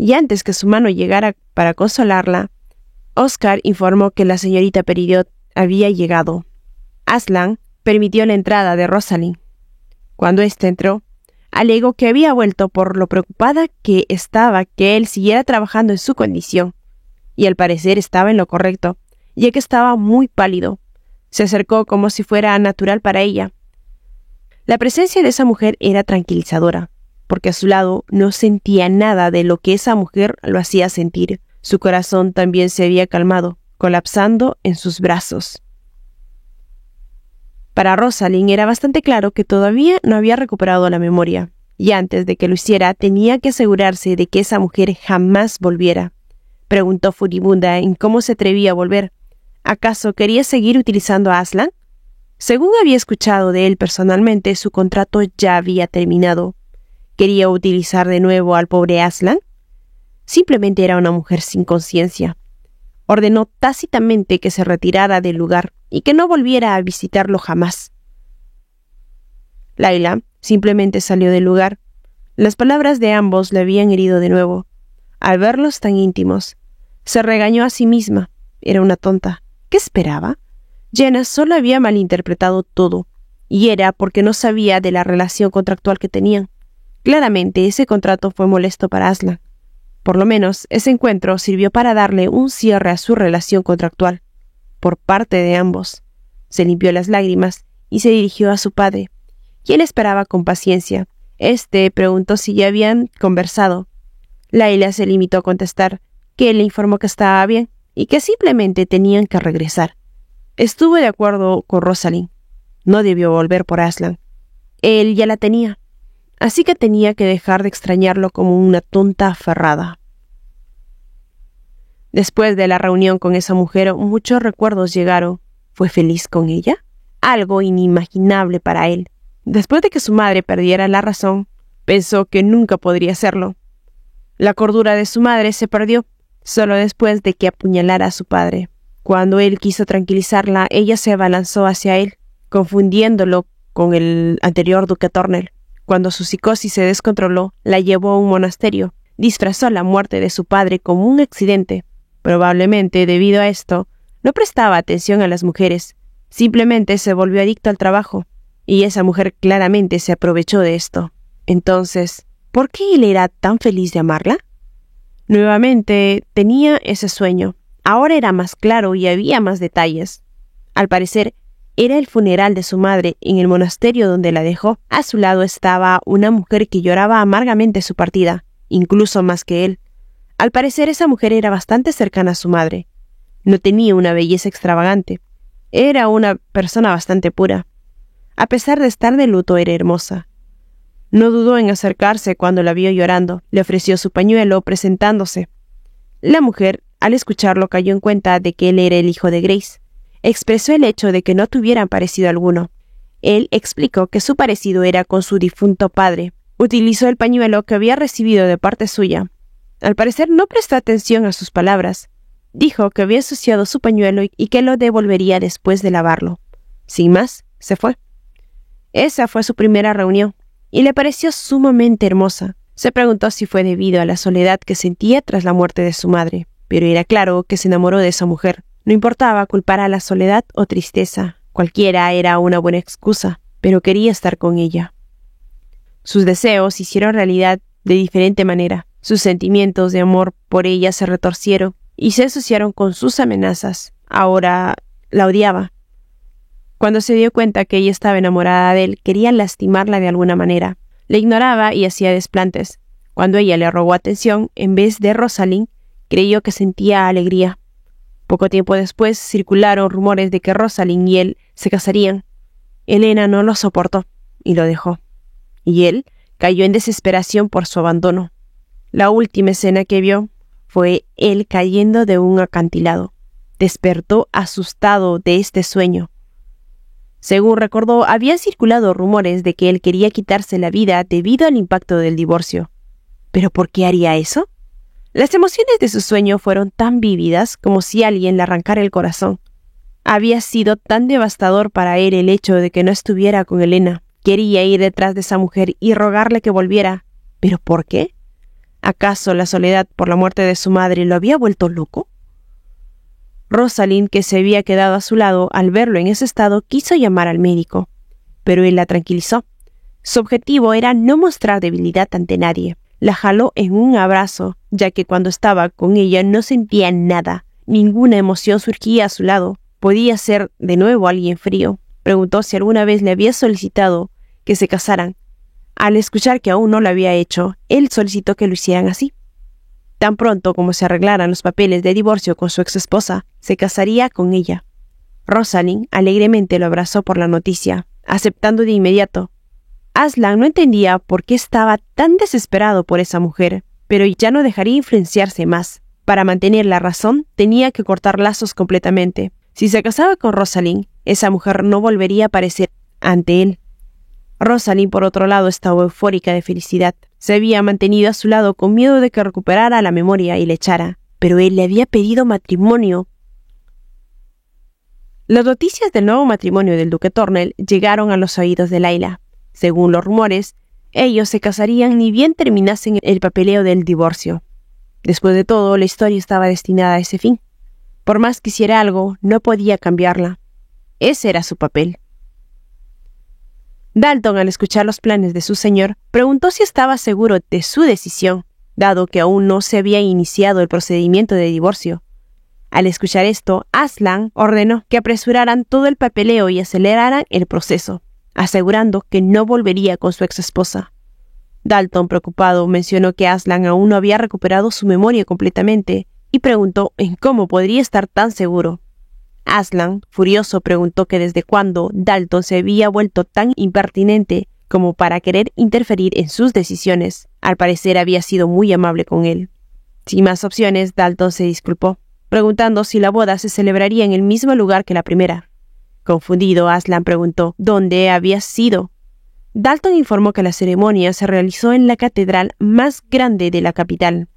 y antes que su mano llegara para consolarla, Oscar informó que la señorita Peridot había llegado. Aslan permitió la entrada de Rosalind. Cuando ésta entró, alegó que había vuelto por lo preocupada que estaba que él siguiera trabajando en su condición, y al parecer estaba en lo correcto, ya que estaba muy pálido. Se acercó como si fuera natural para ella. La presencia de esa mujer era tranquilizadora, porque a su lado no sentía nada de lo que esa mujer lo hacía sentir. Su corazón también se había calmado, colapsando en sus brazos. Para Rosalind era bastante claro que todavía no había recuperado la memoria, y antes de que lo hiciera tenía que asegurarse de que esa mujer jamás volviera. Preguntó furibunda en cómo se atrevía a volver. ¿Acaso quería seguir utilizando a Aslan? Según había escuchado de él personalmente, su contrato ya había terminado. ¿Quería utilizar de nuevo al pobre Aslan? Simplemente era una mujer sin conciencia. Ordenó tácitamente que se retirara del lugar y que no volviera a visitarlo jamás. Layla simplemente salió del lugar. Las palabras de ambos le habían herido de nuevo. Al verlos tan íntimos, se regañó a sí misma. Era una tonta. ¿Qué esperaba? Jenna solo había malinterpretado todo, y era porque no sabía de la relación contractual que tenían. Claramente ese contrato fue molesto para Aslan. Por lo menos ese encuentro sirvió para darle un cierre a su relación contractual. Por parte de ambos. Se limpió las lágrimas y se dirigió a su padre, quien esperaba con paciencia. Este preguntó si ya habían conversado. Layla se limitó a contestar que él le informó que estaba bien y que simplemente tenían que regresar. Estuvo de acuerdo con Rosalind. No debió volver por Aslan. Él ya la tenía, así que tenía que dejar de extrañarlo como una tonta aferrada. Después de la reunión con esa mujer, muchos recuerdos llegaron. ¿Fue feliz con ella? Algo inimaginable para él. Después de que su madre perdiera la razón, pensó que nunca podría hacerlo. La cordura de su madre se perdió solo después de que apuñalara a su padre. Cuando él quiso tranquilizarla, ella se abalanzó hacia él, confundiéndolo con el anterior duque Tornel. Cuando su psicosis se descontroló, la llevó a un monasterio. Disfrazó la muerte de su padre como un accidente. Probablemente, debido a esto, no prestaba atención a las mujeres. Simplemente se volvió adicto al trabajo. Y esa mujer claramente se aprovechó de esto. Entonces, ¿por qué él era tan feliz de amarla? Nuevamente tenía ese sueño. Ahora era más claro y había más detalles. Al parecer, era el funeral de su madre en el monasterio donde la dejó. A su lado estaba una mujer que lloraba amargamente su partida, incluso más que él. Al parecer, esa mujer era bastante cercana a su madre. No tenía una belleza extravagante. Era una persona bastante pura. A pesar de estar de luto, era hermosa. No dudó en acercarse cuando la vio llorando. Le ofreció su pañuelo, presentándose. La mujer, al escucharlo, cayó en cuenta de que él era el hijo de Grace. Expresó el hecho de que no tuvieran parecido alguno. Él explicó que su parecido era con su difunto padre. Utilizó el pañuelo que había recibido de parte suya. Al parecer no prestó atención a sus palabras. Dijo que había ensuciado su pañuelo y que lo devolvería después de lavarlo. Sin más, se fue. Esa fue su primera reunión, y le pareció sumamente hermosa. Se preguntó si fue debido a la soledad que sentía tras la muerte de su madre, pero era claro que se enamoró de esa mujer. No importaba culpar a la soledad o tristeza, cualquiera era una buena excusa, pero quería estar con ella. Sus deseos se hicieron realidad de diferente manera. Sus sentimientos de amor por ella se retorcieron y se asociaron con sus amenazas. Ahora la odiaba. Cuando se dio cuenta que ella estaba enamorada de él, quería lastimarla de alguna manera. Le ignoraba y hacía desplantes. Cuando ella le rogó atención, en vez de Rosalind, creyó que sentía alegría. Poco tiempo después circularon rumores de que Rosalind y él se casarían. Elena no lo soportó y lo dejó. Y él cayó en desesperación por su abandono. La última escena que vio fue él cayendo de un acantilado. Despertó asustado de este sueño. Según recordó, había circulado rumores de que él quería quitarse la vida debido al impacto del divorcio. ¿Pero por qué haría eso? Las emociones de su sueño fueron tan vívidas como si alguien le arrancara el corazón. Había sido tan devastador para él el hecho de que no estuviera con Elena. Quería ir detrás de esa mujer y rogarle que volviera. ¿Pero por qué? ¿Acaso la soledad por la muerte de su madre lo había vuelto loco? Rosalind, que se había quedado a su lado al verlo en ese estado, quiso llamar al médico, pero él la tranquilizó. Su objetivo era no mostrar debilidad ante nadie. La jaló en un abrazo, ya que cuando estaba con ella no sentía nada, ninguna emoción surgía a su lado. Podía ser de nuevo alguien frío. Preguntó si alguna vez le había solicitado que se casaran. Al escuchar que aún no lo había hecho, él solicitó que lo hicieran así. Tan pronto como se arreglaran los papeles de divorcio con su exesposa, se casaría con ella. Rosalind alegremente lo abrazó por la noticia, aceptando de inmediato. Aslan no entendía por qué estaba tan desesperado por esa mujer, pero ya no dejaría influenciarse más. Para mantener la razón, tenía que cortar lazos completamente. Si se casaba con Rosalind, esa mujer no volvería a aparecer ante él. Rosalind, por otro lado, estaba eufórica de felicidad. Se había mantenido a su lado con miedo de que recuperara la memoria y le echara, pero él le había pedido matrimonio. Las noticias del nuevo matrimonio del duque Thornell llegaron a los oídos de Layla. Según los rumores, ellos se casarían ni bien terminasen el papeleo del divorcio. Después de todo, la historia estaba destinada a ese fin. Por más que hiciera algo, no podía cambiarla. Ese era su papel. Dalton, al escuchar los planes de su señor, preguntó si estaba seguro de su decisión, dado que aún no se había iniciado el procedimiento de divorcio. Al escuchar esto, Aslan ordenó que apresuraran todo el papeleo y aceleraran el proceso, asegurando que no volvería con su exesposa. Dalton, preocupado, mencionó que Aslan aún no había recuperado su memoria completamente y preguntó en cómo podría estar tan seguro. Aslan, furioso, preguntó que desde cuándo Dalton se había vuelto tan impertinente como para querer interferir en sus decisiones. Al parecer había sido muy amable con él. Sin más opciones, Dalton se disculpó, preguntando si la boda se celebraría en el mismo lugar que la primera. Confundido, Aslan preguntó dónde había sido. Dalton informó que la ceremonia se realizó en la catedral más grande de la capital.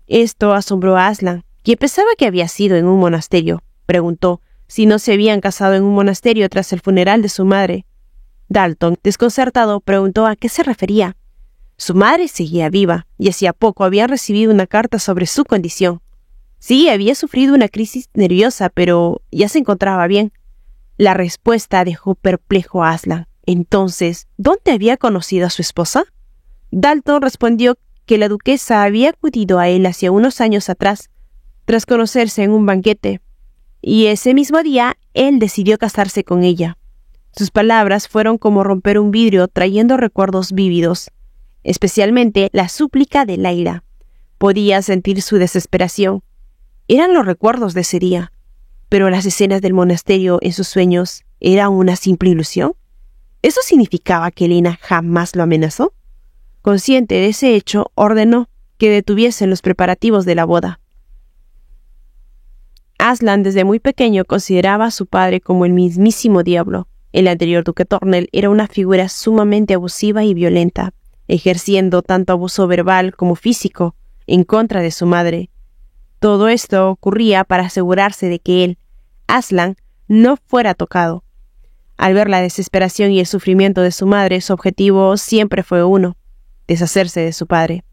Esto asombró a Aslan, quien pensaba que había sido en un monasterio. Preguntó si no se habían casado en un monasterio tras el funeral de su madre. Dalton, desconcertado, preguntó a qué se refería. Su madre seguía viva, y hacía poco había recibido una carta sobre su condición. Sí, había sufrido una crisis nerviosa, pero ya se encontraba bien. La respuesta dejó perplejo a Aslan. Entonces, ¿dónde había conocido a su esposa? Dalton respondió que la duquesa había acudido a él hacía unos años atrás, tras conocerse en un banquete, y ese mismo día él decidió casarse con ella. Sus palabras fueron como romper un vidrio trayendo recuerdos vívidos, especialmente la súplica de Layla. Podía sentir su desesperación. Eran los recuerdos de ese día, pero las escenas del monasterio en sus sueños eran una simple ilusión. ¿Eso significaba que Elena jamás lo amenazó? Consciente de ese hecho, ordenó que detuviesen los preparativos de la boda. Aslan desde muy pequeño consideraba a su padre como el mismísimo diablo. El anterior duque Thornell era una figura sumamente abusiva y violenta, ejerciendo tanto abuso verbal como físico en contra de su madre. Todo esto ocurría para asegurarse de que él, Aslan, no fuera tocado. Al ver la desesperación y el sufrimiento de su madre, su objetivo siempre fue uno: deshacerse de su padre.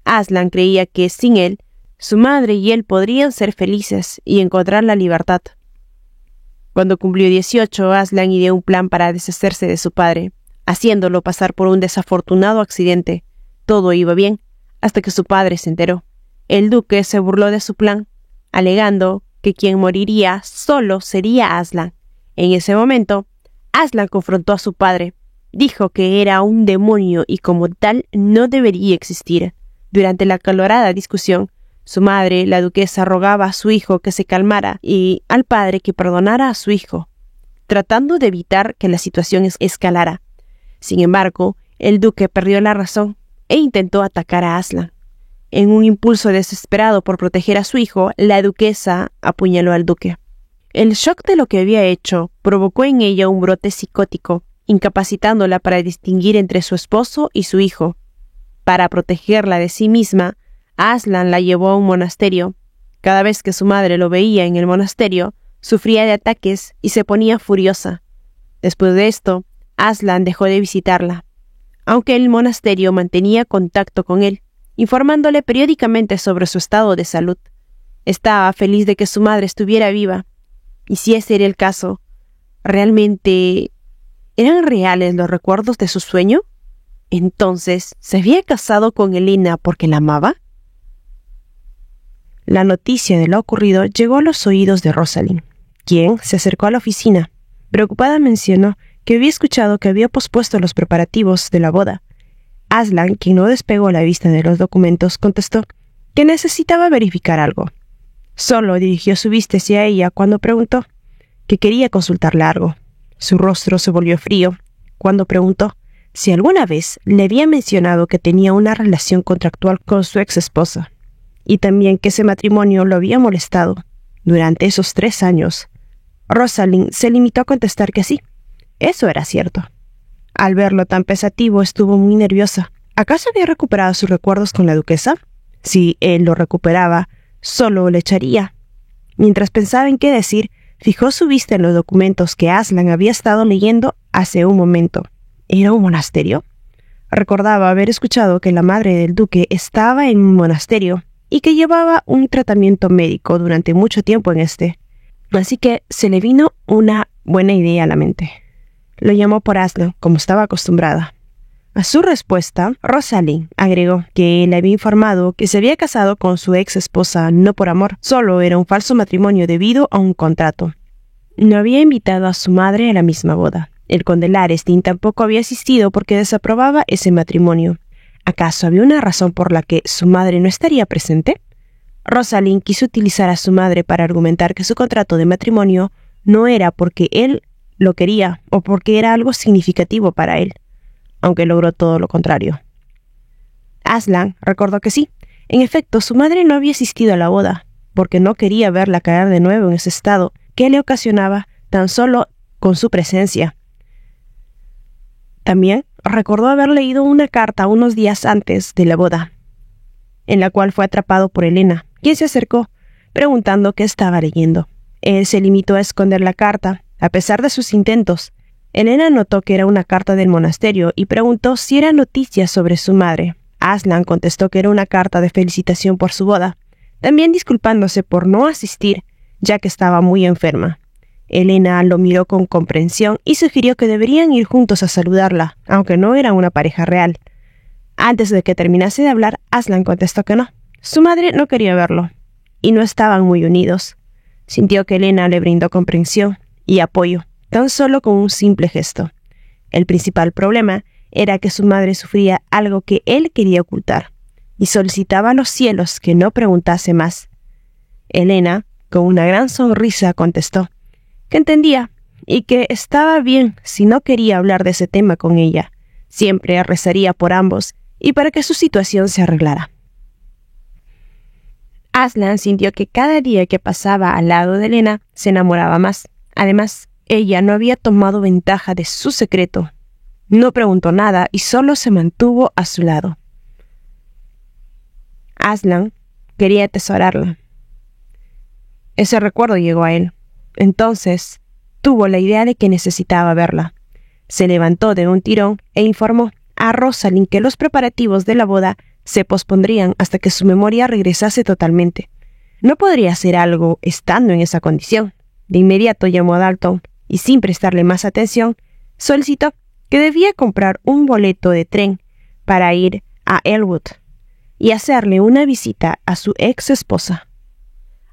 Aslan creía que sin él, su madre y él podrían ser felices y encontrar la libertad. Cuando cumplió 18, Aslan ideó un plan para deshacerse de su padre, haciéndolo pasar por un desafortunado accidente. Todo iba bien, hasta que su padre se enteró. El duque se burló de su plan, alegando que quien moriría solo sería Aslan. En ese momento, Aslan confrontó a su padre. Dijo que era un demonio y como tal no debería existir. Durante la acalorada discusión, su madre, la duquesa, rogaba a su hijo que se calmara y al padre que perdonara a su hijo, tratando de evitar que la situación escalara. Sin embargo, el duque perdió la razón e intentó atacar a Aslan. En un impulso desesperado por proteger a su hijo, la duquesa apuñaló al duque. El shock de lo que había hecho provocó en ella un brote psicótico, incapacitándola para distinguir entre su esposo y su hijo. Para protegerla de sí misma, Aslan la llevó a un monasterio. Cada vez que su madre lo veía en el monasterio, sufría de ataques y se ponía furiosa. Después de esto, Aslan dejó de visitarla, aunque el monasterio mantenía contacto con él. informándole periódicamente sobre su estado de salud. Estaba feliz de que su madre estuviera viva. Y si ese era el caso, ¿realmente eran reales los recuerdos de su sueño? Entonces, ¿se había casado con Elena porque la amaba? La noticia de lo ocurrido llegó a los oídos de Rosalind, quien se acercó a la oficina. Preocupada mencionó que había escuchado que había pospuesto los preparativos de la boda. Aslan, quien no despegó la vista de los documentos, contestó que necesitaba verificar algo. Solo dirigió su vista hacia ella cuando preguntó que quería consultarle algo. Su rostro se volvió frío cuando preguntó si alguna vez le había mencionado que tenía una relación contractual con su ex esposa, y también que ese matrimonio lo había molestado durante esos 3 años. Rosalind se limitó a contestar que sí, eso era cierto. Al verlo tan pensativo, estuvo muy nerviosa. ¿Acaso había recuperado sus recuerdos con la duquesa? Si él lo recuperaba, solo le echaría. Mientras pensaba en qué decir, fijó su vista en los documentos que Aslan había estado leyendo hace un momento. ¿Era un monasterio? Recordaba haber escuchado que la madre del duque estaba en un monasterio y que llevaba un tratamiento médico durante mucho tiempo en este. Así que se le vino una buena idea a la mente. Lo llamó por Aslan, como estaba acostumbrada. A su respuesta, Rosalind agregó que él había informado que se había casado con su ex esposa no por amor, solo era un falso matrimonio debido a un contrato. No había invitado a su madre a la misma boda. El conde Larestin tampoco había asistido porque desaprobaba ese matrimonio. ¿Acaso había una razón por la que su madre no estaría presente? Rosalind quiso utilizar a su madre para argumentar que su contrato de matrimonio no era porque él lo quería o porque era algo significativo para él, aunque logró todo lo contrario. Aslan recordó que sí, en efecto, su madre no había asistido a la boda, porque no quería verla caer de nuevo en ese estado que le ocasionaba tan solo con su presencia. También recordó haber leído una carta unos días antes de la boda, en la cual fue atrapado por Elena, quien se acercó, preguntando qué estaba leyendo. Él se limitó a esconder la carta, a pesar de sus intentos. Elena notó que era una carta del monasterio y preguntó si era noticias sobre su madre. Aslan contestó que era una carta de felicitación por su boda, también disculpándose por no asistir, ya que estaba muy enferma. Elena lo miró con comprensión y sugirió que deberían ir juntos a saludarla, aunque no era una pareja real. Antes de que terminase de hablar, Aslan contestó que no. Su madre no quería verlo, y no estaban muy unidos. Sintió que Elena le brindó comprensión y apoyo, tan solo con un simple gesto. El principal problema era que su madre sufría algo que él quería ocultar, y solicitaba a los cielos que no preguntase más. Elena, con una gran sonrisa, contestó que entendía y que estaba bien si no quería hablar de ese tema con ella. Siempre rezaría por ambos y para que su situación se arreglara. Aslan sintió que cada día que pasaba al lado de Elena se enamoraba más. Además, ella no había tomado ventaja de su secreto. No preguntó nada y solo se mantuvo a su lado. Aslan quería atesorarla. Ese recuerdo llegó a él. Entonces, tuvo la idea de que necesitaba verla. Se levantó de un tirón e informó a Rosalind que los preparativos de la boda se pospondrían hasta que su memoria regresase totalmente. No podría hacer algo estando en esa condición. De inmediato llamó a Dalton y, sin prestarle más atención, solicitó que debía comprar un boleto de tren para ir a Elwood y hacerle una visita a su ex esposa.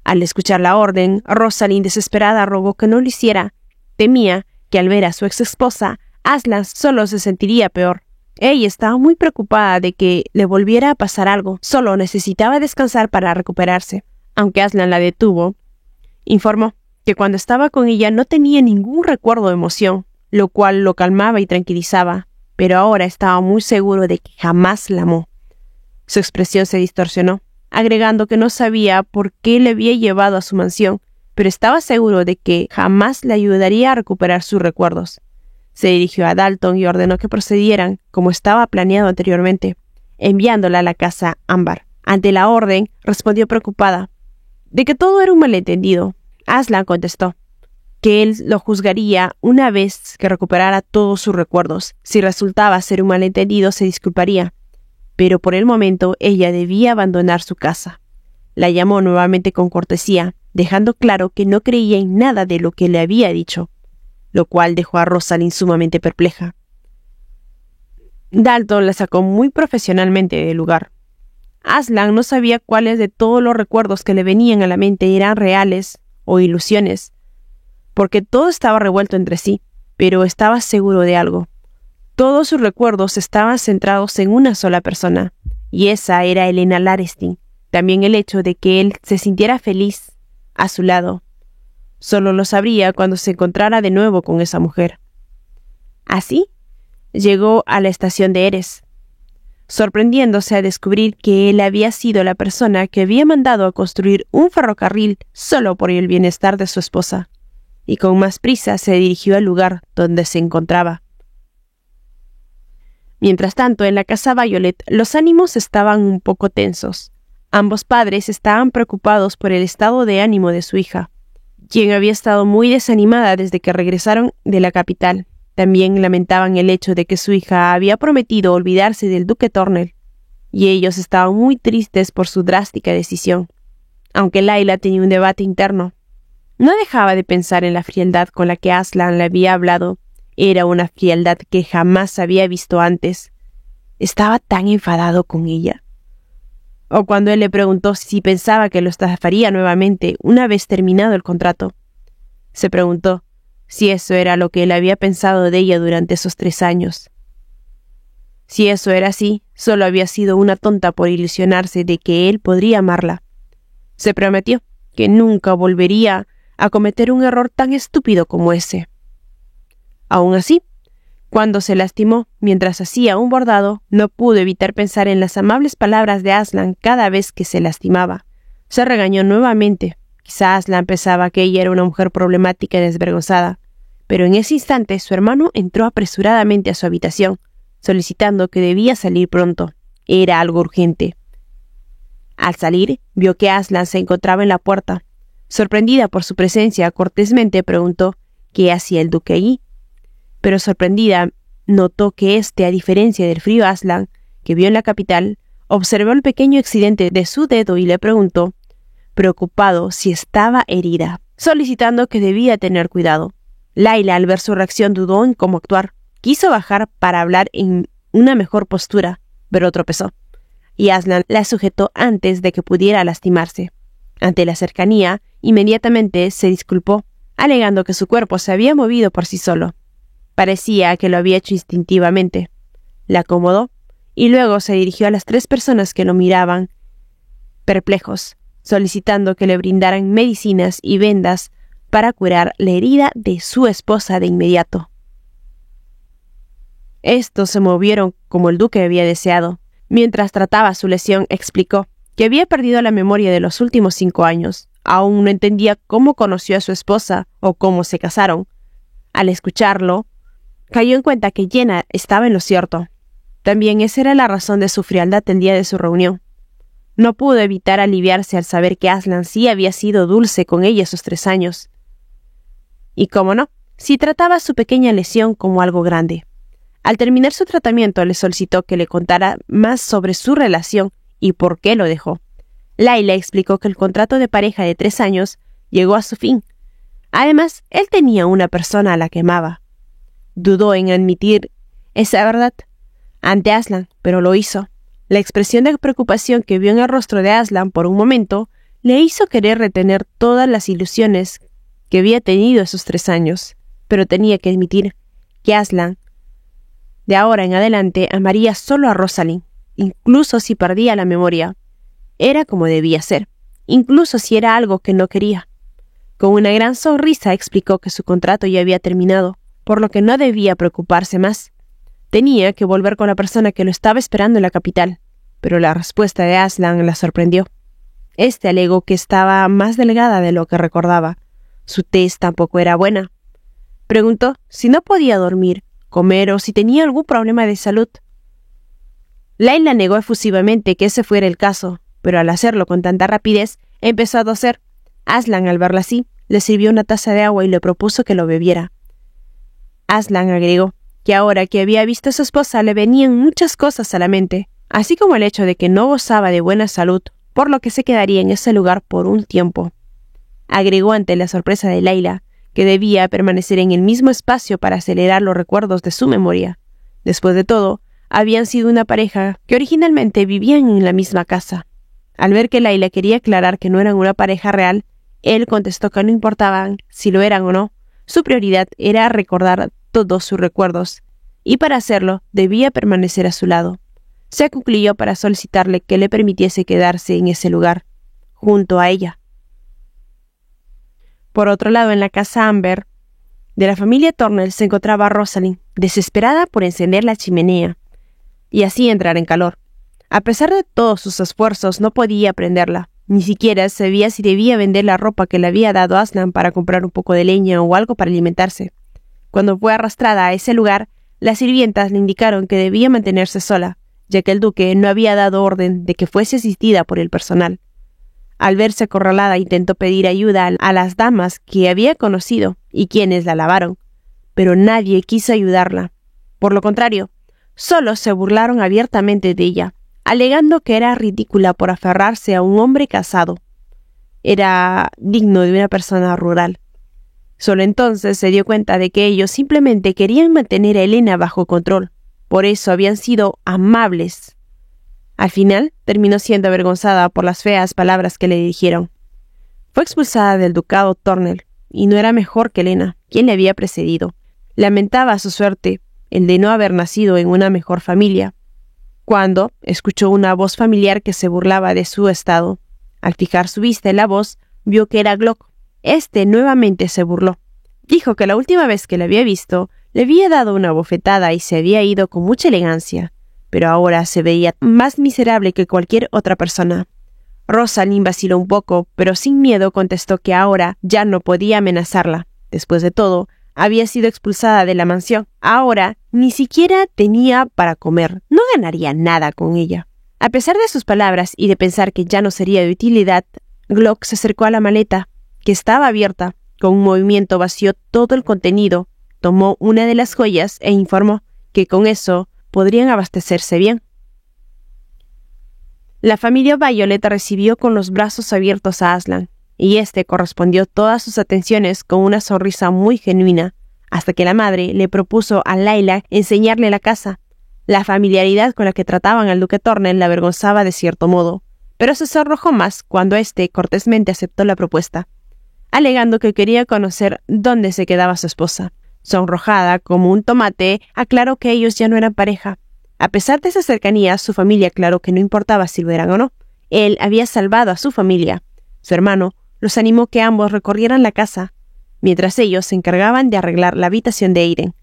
Al escuchar la orden, Rosalind, desesperada, rogó que no lo hiciera. Temía que al ver a su ex esposa, Aslan solo se sentiría peor. Ella estaba muy preocupada de que le volviera a pasar algo. Solo necesitaba descansar para recuperarse. Aunque Aslan la detuvo, informó que cuando estaba con ella no tenía ningún recuerdo de emoción, lo cual lo calmaba y tranquilizaba, pero ahora estaba muy seguro de que jamás la amó. Su expresión se distorsionó, agregando que no sabía por qué le había llevado a su mansión, pero estaba seguro de que jamás le ayudaría a recuperar sus recuerdos. Se dirigió a Dalton y ordenó que procedieran como estaba planeado anteriormente, enviándola a la casa Ámbar. Ante la orden, respondió preocupada de que todo era un malentendido. Aslan contestó que él lo juzgaría una vez que recuperara todos sus recuerdos. Si resultaba ser un malentendido, se disculparía. pero por el momento ella debía abandonar su casa. La llamó nuevamente con cortesía, dejando claro que no creía en nada de lo que le había dicho, lo cual dejó a Rosalind sumamente perpleja. Dalton la sacó muy profesionalmente del lugar. Aslan no sabía cuáles de todos los recuerdos que le venían a la mente eran reales o ilusiones, porque todo estaba revuelto entre sí, pero estaba seguro de algo. Todos sus recuerdos estaban centrados en una sola persona, y esa era Helena Larestin. También el hecho de que él se sintiera feliz a su lado. Solo lo sabría cuando se encontrara de nuevo con esa mujer. Así, llegó a la estación de Eres, sorprendiéndose a descubrir que él había sido la persona que había mandado a construir un ferrocarril solo por el bienestar de su esposa, y con más prisa se dirigió al lugar donde se encontraba. Mientras tanto, en la casa Violet, los ánimos estaban un poco tensos. Ambos padres estaban preocupados por el estado de ánimo de su hija, quien había estado muy desanimada desde que regresaron de la capital. También lamentaban el hecho de que su hija había prometido olvidarse del duque Thornell, y ellos estaban muy tristes por su drástica decisión. Aunque Layla tenía un debate interno, no dejaba de pensar en la frialdad con la que Aslan le había hablado. Era una frialdad que jamás había visto antes. Estaba tan enfadado con ella. O cuando él le preguntó si pensaba que lo estafaría nuevamente una vez terminado el contrato. Se preguntó si eso era lo que él había pensado de ella durante esos 3 años. Si eso era así, solo había sido una tonta por ilusionarse de que él podría amarla. Se prometió que nunca volvería a cometer un error tan estúpido como ese. Aún así, cuando se lastimó mientras hacía un bordado, no pudo evitar pensar en las amables palabras de Aslan cada vez que se lastimaba. Se regañó nuevamente. Quizá Aslan pensaba que ella era una mujer problemática y desvergonzada, pero en ese instante su hermano entró apresuradamente a su habitación, solicitando que debía salir pronto. Era algo urgente. Al salir, vio que Aslan se encontraba en la puerta. Sorprendida por su presencia, cortésmente preguntó qué hacía el duque allí. Pero sorprendida, notó que a diferencia del frío Aslan que vio en la capital, observó el pequeño accidente de su dedo y le preguntó, preocupado, si estaba herida, solicitando que debía tener cuidado. Layla, al ver su reacción, dudó en cómo actuar. Quiso bajar para hablar en una mejor postura, pero tropezó, y Aslan la sujetó antes de que pudiera lastimarse. Ante la cercanía, inmediatamente se disculpó, alegando que su cuerpo se había movido por sí solo. Parecía que lo había hecho instintivamente. La acomodó y luego se dirigió a las 3 personas que lo miraban, perplejos, solicitando que le brindaran medicinas y vendas para curar la herida de su esposa de inmediato. Estos se movieron como el duque había deseado. Mientras trataba su lesión, explicó que había perdido la memoria de los últimos 5 años. Aún no entendía cómo conoció a su esposa o cómo se casaron. Al escucharlo, cayó en cuenta que Jenna estaba en lo cierto. También esa era la razón de su frialdad el día de su reunión. No pudo evitar aliviarse al saber que Aslan sí había sido dulce con ella esos 3 años. Y cómo no, si trataba su pequeña lesión como algo grande. Al terminar su tratamiento le solicitó que le contara más sobre su relación y por qué lo dejó. Layla explicó que el contrato de pareja de 3 años llegó a su fin. Además, él tenía una persona a la que amaba. Dudó en admitir esa verdad ante Aslan, pero lo hizo. La expresión de preocupación que vio en el rostro de Aslan por un momento le hizo querer retener todas las ilusiones que había tenido esos 3 años, pero tenía que admitir que Aslan, de ahora en adelante, amaría solo a Rosalind, incluso si perdía la memoria. Era como debía ser, incluso si era algo que no quería. Con una gran sonrisa explicó que su contrato ya había terminado, por lo que no debía preocuparse más. Tenía que volver con la persona que lo estaba esperando en la capital, pero la respuesta de Aslan la sorprendió. Alegó que estaba más delgada de lo que recordaba. Su tez tampoco era buena. Preguntó si no podía dormir, comer o si tenía algún problema de salud. Layla negó efusivamente que ese fuera el caso, pero al hacerlo con tanta rapidez, empezó a toser. Aslan, al verla así, le sirvió una taza de agua y le propuso que lo bebiera. Aslan agregó que ahora que había visto a su esposa le venían muchas cosas a la mente, así como el hecho de que no gozaba de buena salud, por lo que se quedaría en ese lugar por un tiempo. Agregó ante la sorpresa de Layla que debía permanecer en el mismo espacio para acelerar los recuerdos de su memoria. Después de todo, habían sido una pareja que originalmente vivían en la misma casa. Al ver que Layla quería aclarar que no eran una pareja real, él contestó que no importaban si lo eran o no, su prioridad era recordar todos sus recuerdos, y para hacerlo debía permanecer a su lado. Se concluyó para solicitarle que le permitiese quedarse en ese lugar, junto a ella. Por otro lado, en la casa Amber de la familia Turner se encontraba Rosalind, desesperada por encender la chimenea y así entrar en calor. A pesar de todos sus esfuerzos, no podía prenderla. Ni siquiera sabía si debía vender la ropa que le había dado Aslan para comprar un poco de leña o algo para alimentarse. Cuando fue arrastrada a ese lugar, las sirvientas le indicaron que debía mantenerse sola, ya que el duque no había dado orden de que fuese asistida por el personal. Al verse acorralada, intentó pedir ayuda a las damas que había conocido y quienes la lavaron, pero nadie quiso ayudarla. Por lo contrario, solo se burlaron abiertamente de ella, alegando que era ridícula por aferrarse a un hombre casado. Era digno de una persona rural. Solo entonces se dio cuenta de que ellos simplemente querían mantener a Elena bajo control. Por eso habían sido amables. Al final, terminó siendo avergonzada por las feas palabras que le dirigieron. Fue expulsada del ducado Turner, y no era mejor que Elena, quien le había precedido. Lamentaba su suerte, el de no haber nacido en una mejor familia, cuando escuchó una voz familiar que se burlaba de su estado. Al fijar su vista en la voz, vio que era Glock. Este nuevamente se burló. Dijo que la última vez que la había visto, le había dado una bofetada y se había ido con mucha elegancia, pero ahora se veía más miserable que cualquier otra persona. Rosalind vaciló un poco, pero sin miedo contestó que ahora ya no podía amenazarla. Después de todo, había sido expulsada de la mansión. Ahora ni siquiera tenía para comer. No ganaría nada con ella. A pesar de sus palabras y de pensar que ya no sería de utilidad, Glock se acercó a la maleta, que estaba abierta. Con un movimiento vació todo el contenido, tomó una de las joyas e informó que con eso podrían abastecerse bien. La familia Violet recibió con los brazos abiertos a Aslan, y éste correspondió todas sus atenciones con una sonrisa muy genuina, hasta que la madre le propuso a Layla enseñarle la casa. La familiaridad con la que trataban al duque Turner la avergonzaba de cierto modo, pero se sonrojó más cuando éste cortésmente aceptó la propuesta, alegando que quería conocer dónde se quedaba su esposa. Sonrojada como un tomate, aclaró que ellos ya no eran pareja. A pesar de esa cercanía, su familia aclaró que no importaba si lo eran o no. Él había salvado a su familia. Su hermano los animó que ambos recorrieran la casa, mientras ellos se encargaban de arreglar la habitación de Aiden,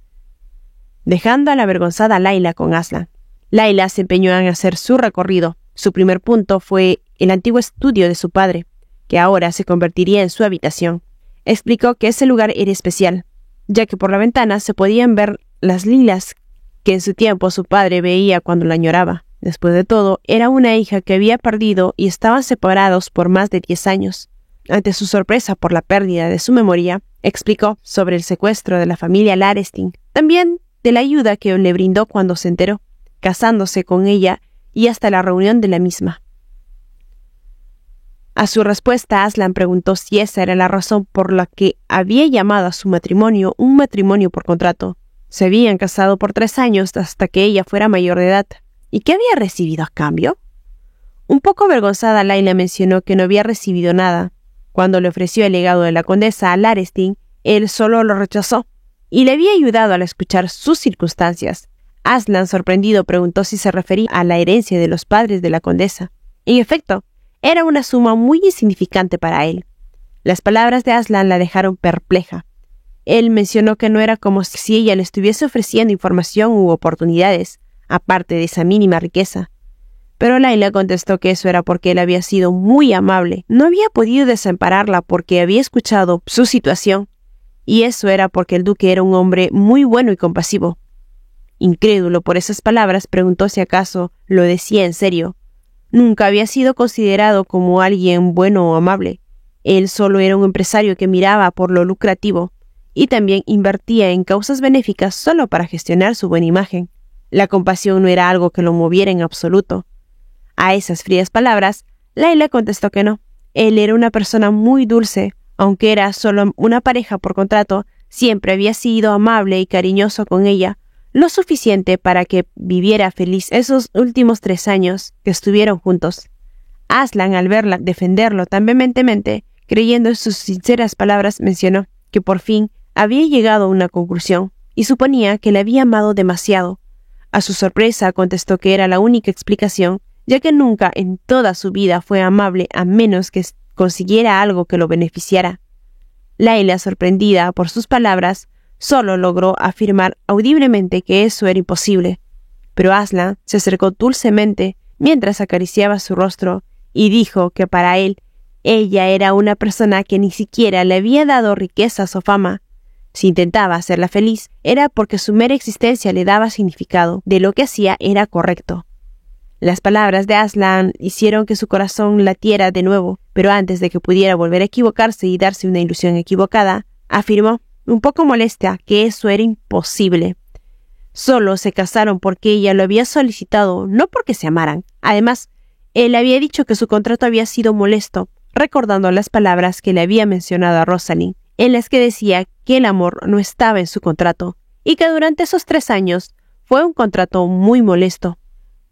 dejando a la avergonzada Layla con Aslan. Layla se empeñó en hacer su recorrido. Su primer punto fue el antiguo estudio de su padre, que ahora se convertiría en su habitación. Explicó que ese lugar era especial, ya que por la ventana se podían ver las lilas que en su tiempo su padre veía cuando la añoraba. Después de todo, era una hija que había perdido y estaban separados por más de 10 años. Ante su sorpresa por la pérdida de su memoria, explicó sobre el secuestro de la familia Larestin, también de la ayuda que le brindó cuando se enteró, casándose con ella y hasta la reunión de la misma. A su respuesta, Aslan preguntó si esa era la razón por la que había llamado a su matrimonio un matrimonio por contrato. Se habían casado por 3 años hasta que ella fuera mayor de edad. ¿Y qué había recibido a cambio? Un poco avergonzada, Layla mencionó que no había recibido nada. Cuando le ofreció el legado de la condesa a Larestin, él solo lo rechazó y le había ayudado al escuchar sus circunstancias. Aslan, sorprendido, preguntó si se refería a la herencia de los padres de la condesa. En efecto, era una suma muy insignificante para él. Las palabras de Aslan la dejaron perpleja. Él mencionó que no era como si ella le estuviese ofreciendo información u oportunidades, aparte de esa mínima riqueza. Pero Layla contestó que eso era porque él había sido muy amable. No había podido desampararla porque había escuchado su situación, y eso era porque el duque era un hombre muy bueno y compasivo. Incrédulo por esas palabras, preguntó si acaso lo decía en serio. Nunca había sido considerado como alguien bueno o amable. Él solo era un empresario que miraba por lo lucrativo y también invertía en causas benéficas solo para gestionar su buena imagen. La compasión no era algo que lo moviera en absoluto. A esas frías palabras, Layla contestó que no. Él era una persona muy dulce, aunque era solo una pareja por contrato, siempre había sido amable y cariñoso con ella, lo suficiente para que viviera feliz esos últimos 3 años que estuvieron juntos. Aslan, al verla defenderlo tan vehementemente, creyendo en sus sinceras palabras, mencionó que por fin había llegado a una conclusión y suponía que le había amado demasiado. A su sorpresa contestó que era la única explicación, ya que nunca en toda su vida fue amable a menos que consiguiera algo que lo beneficiara. Layla, sorprendida por sus palabras, solo logró afirmar audiblemente que eso era imposible. Pero Aslan se acercó dulcemente mientras acariciaba su rostro y dijo que para él, ella era una persona que ni siquiera le había dado riquezas o fama. Si intentaba hacerla feliz, era porque su mera existencia le daba significado, de lo que hacía era correcto. Las palabras de Aslan hicieron que su corazón latiera de nuevo, pero antes de que pudiera volver a equivocarse y darse una ilusión equivocada, afirmó, un poco molesta, que eso era imposible. Solo se casaron porque ella lo había solicitado, no porque se amaran. Además, él había dicho que su contrato había sido molesto, recordando las palabras que le había mencionado a Rosalind, en las que decía que el amor no estaba en su contrato, y que durante esos 3 años fue un contrato muy molesto.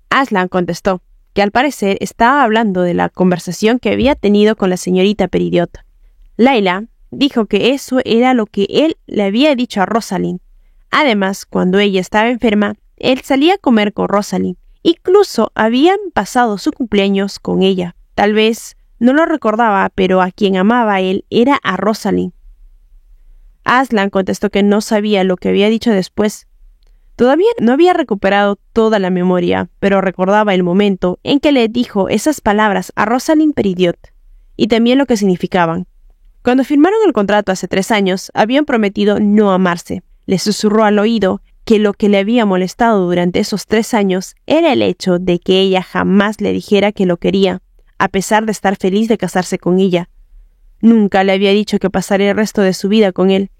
Aslan contestó que al parecer estaba hablando de la conversación que había tenido con la señorita Peridot. Layla dijo que eso era lo que él le había dicho a Rosalind. Además, cuando ella estaba enferma, él salía a comer con Rosalind. Incluso habían pasado su cumpleaños con ella. Tal vez no lo recordaba, pero a quien amaba él era a Rosalind. Aslan contestó que no sabía lo que había dicho después. Todavía no había recuperado toda la memoria, pero recordaba el momento en que le dijo esas palabras a Rosalind Peridot, y también lo que significaban. Cuando firmaron el contrato hace 3 años, habían prometido no amarse. Le susurró al oído que lo que le había molestado durante esos 3 años era el hecho de que ella jamás le dijera que lo quería, a pesar de estar feliz de casarse con ella. Nunca le había dicho que pasaría el resto de su vida con él.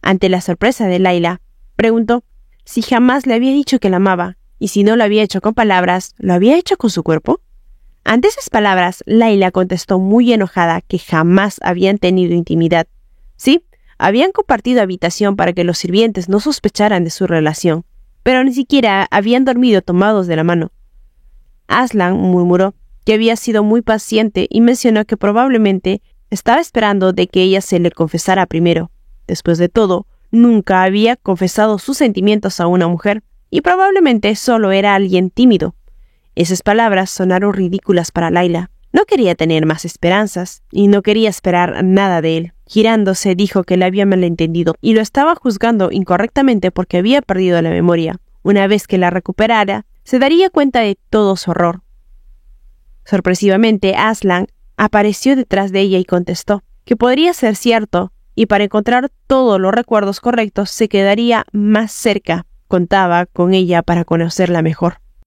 Ante la sorpresa de Layla, preguntó si jamás le había dicho que la amaba, y si no lo había hecho con palabras, ¿lo había hecho con su cuerpo? Ante esas palabras, Layla contestó muy enojada que jamás habían tenido intimidad. Sí, habían compartido habitación para que los sirvientes no sospecharan de su relación, pero ni siquiera habían dormido tomados de la mano. Aslan murmuró que había sido muy paciente y mencionó que probablemente estaba esperando de que ella se le confesara primero. Después de todo, nunca había confesado sus sentimientos a una mujer, y probablemente solo era alguien tímido. Esas palabras sonaron ridículas para Layla. No quería tener más esperanzas, y no quería esperar nada de él. Girándose, dijo que le había malentendido, y lo estaba juzgando incorrectamente porque había perdido la memoria. Una vez que la recuperara, se daría cuenta de todo su horror. Sorpresivamente, Aslan apareció detrás de ella y contestó que podría ser cierto, y para encontrar todos los recuerdos correctos se quedaría más cerca. Contaba con ella para conocerla mejor.